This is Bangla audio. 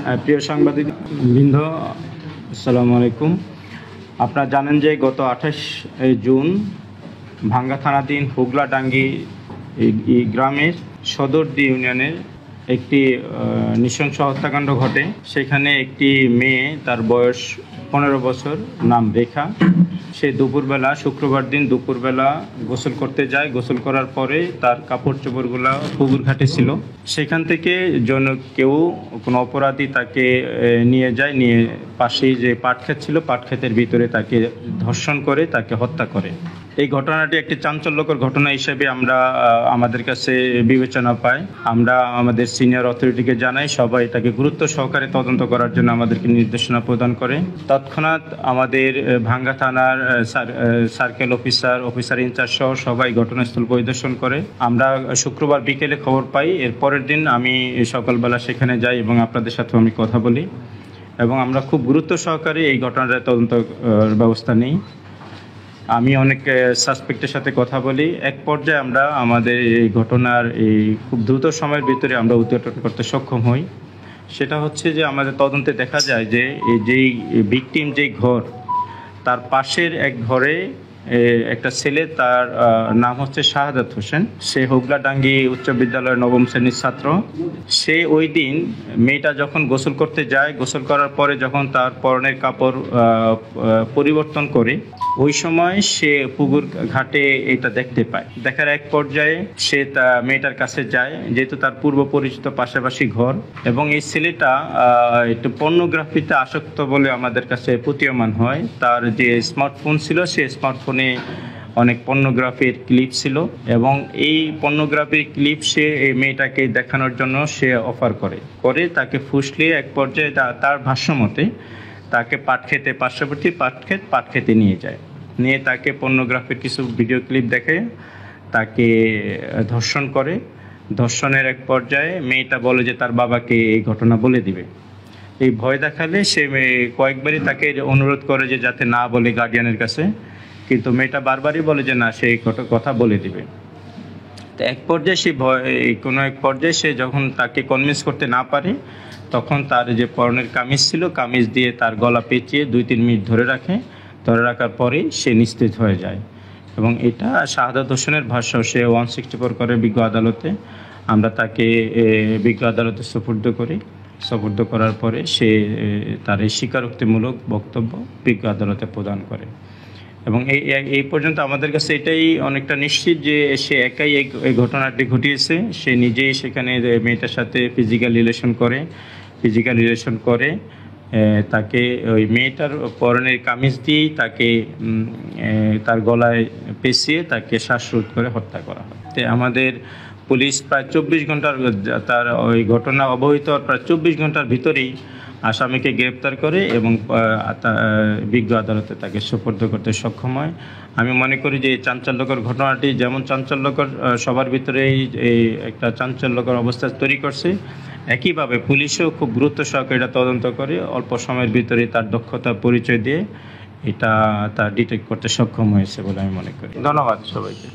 প্রিয় সাংবাদিক বৃন্দ, আসসালামু আলাইকুম। আপনারা জানেন যে গত 28 জুন ভাঙ্গা থানাধীন হুগলাডাঙ্গি এই গ্রামের সদরদি ইউনিয়নের একটি নৃশংস হত্যাকাণ্ড ঘটে। সেখানে একটি মেয়ে, তার বয়স 15 বছর, নাম রেখা, সে দুপুরবেলা, শুক্রবার দিন দুপুরবেলা গোসল করতে যায়। গোসল করার পরে তার কাপড় চোপড়গুলো পুকুর ঘাটে ছিল। সেখান থেকে কেউ কোনো অপরাধী তাকে নিয়ে যায়, নিয়ে পাশেই যে পাটক্ষেত ছিল, পাটক্ষেতের ভিতরে তাকে ধর্ষণ করে তাকে হত্যা করে। এই ঘটনাটি একটি চাঞ্চল্যকর ঘটনা হিসেবে আমরা আমাদের কাছে বিবেচনা পাই। আমরা আমাদের সিনিয়র অথরিটিকে জানাই, সবাই এটাকে গুরুত্ব সহকারে তদন্ত করার জন্য আমাদেরকে নির্দেশনা প্রদান করে। তৎক্ষণাৎ আমাদের ভাঙ্গা থানার সার্কেল অফিসার ইনচার্জ সহ সবাই ঘটনাস্থল পরিদর্শন করে। আমরা শুক্রবার বিকেলে খবর পাই। এর পরের দিন আমি সকালবেলা সেখানে যাই এবং আপনাদের সাথেও আমি কথা বলি এবং আমরা খুব গুরুত্ব সহকারে এই ঘটনার তদন্ত ব্যবস্থা নিই। আমি অনেক সাসপেক্টের সাথে কথা বলি। এক পর্যায়ে আমরা আমাদের এই ঘটনার এই খুব দ্রুত সময়ের ভিতরে আমরা উদ্ঘাটন করতে সক্ষম হই। সেটা হচ্ছে যে আমাদের তদন্তে দেখা যায় যে যেই ভিকটিম যেই ঘর, তার পাশের এক ঘরে একটা ছেলে, তার নাম হচ্ছে শাহাদাত হোসেন। সে হুগলাডাঙ্গি উচ্চ বিদ্যালয়ের 9ম শ্রেণীর ছাত্র। সে ওই দিন মেয়েটা যখন গোসল করতে যায়, গোসল করার পরে যখন তার পরনের কাপড় পরিবর্তন করে, ওই সময় সে পুকুর ঘাটে এটা দেখতে পায়। দেখার এক পর্যায়ে সে মেয়েটার কাছে যায়, যেহেতু তার পূর্ব পরিচিত পাশাপাশি ঘর, এবং এই ছেলেটা একটু পর্নোগ্রাফিতে আসক্ত বলে আমাদের কাছে প্রতীয়মান হয়। তার যে স্মার্টফোন ছিল, সে স্মার্টফোনে অনেক পর্নোগ্রাফির ক্লিপ ছিল এবং এই পর্নোগ্রাফির ক্লিপ সে এই মেয়েটাকে দেখানোর জন্য সে অফার করে তাকে ফুসলিয়ে এক পর্যায়ে তার ভাষ্যমতে তাকে পার্শ্ববর্তী পাটক্ষেতে নিয়ে তাকে পর্নোগ্রাফির কিছু ভিডিও ক্লিপ দেখে তাকে ধর্ষণ করে। ধর্ষণের এক পর্যায়ে মেয়েটা বলে যে তার বাবাকে এই ঘটনা বলে দিবে। এই ভয় দেখালে সে কয়েকবারই তাকে অনুরোধ করে যে যাতে না বলে গার্ডিয়ানের কাছে, কিন্তু মেয়েটা বারবারই বলে যে না, সে এই কথা বলে দিবে। তো এক পর্যায়ে সে যখন তাকে কনভিন্স করতে না পারে, তখন তার যে পরনের কামিজ ছিল, কামিজ দিয়ে তার গলা পেঁচিয়ে 2-3 মিনিট ধরে রাখার পরেই সে নিস্তেজ হয়ে যায়। এবং এটা শাহাদাত হোসেনের ভাষ্য। সে 164 করে বিজ্ঞ আদালতে। আমরা তাকে বিজ্ঞ আদালতে সুপুর্দ করার পরে সে তার এই স্বীকারোক্তিমূলক বক্তব্য বিজ্ঞ আদালতে প্রদান করে। এবং এই পর্যন্ত আমাদের কাছে এটাই অনেকটা নিশ্চিত যে সে একাই এই ঘটনাটি ঘটিয়েছে। সে নিজেই সেখানে মেয়েটার সাথে ফিজিক্যাল রিলেশন করে তাকে ওই মেয়েটার পরনের কামিজ দিয়েই তাকে তার গলায় পেঁচিয়ে তাকে শ্বাসরোধ করে হত্যা করা হয়। আমাদের পুলিশ প্রায় 24 ঘন্টার, তার ওই ঘটনা অবহিত প্রায় 24 ঘন্টার ভিতরেই আসামিকে গ্রেপ্তার করে এবং বিজ্ঞ আদালতে তাকে সোপর্দ করতে সক্ষম হয়। আমি মনে করি যে এই চাঞ্চল্যকর ঘটনাটি যেমন চাঞ্চল্যকর, সবার ভিতরেই এই একটা চাঞ্চল্যকর অবস্থা তৈরি করছে, একইভাবে পুলিশও খুব গুরুত্ব সহকারে এটা তদন্ত করে অল্প সময়ের ভিতরে তার দক্ষতা পরিচয় দিয়ে এটা ডিটেক্ট করতে সক্ষম হয়েছে বলে আমি মনে করি। ধন্যবাদ সবাইকে।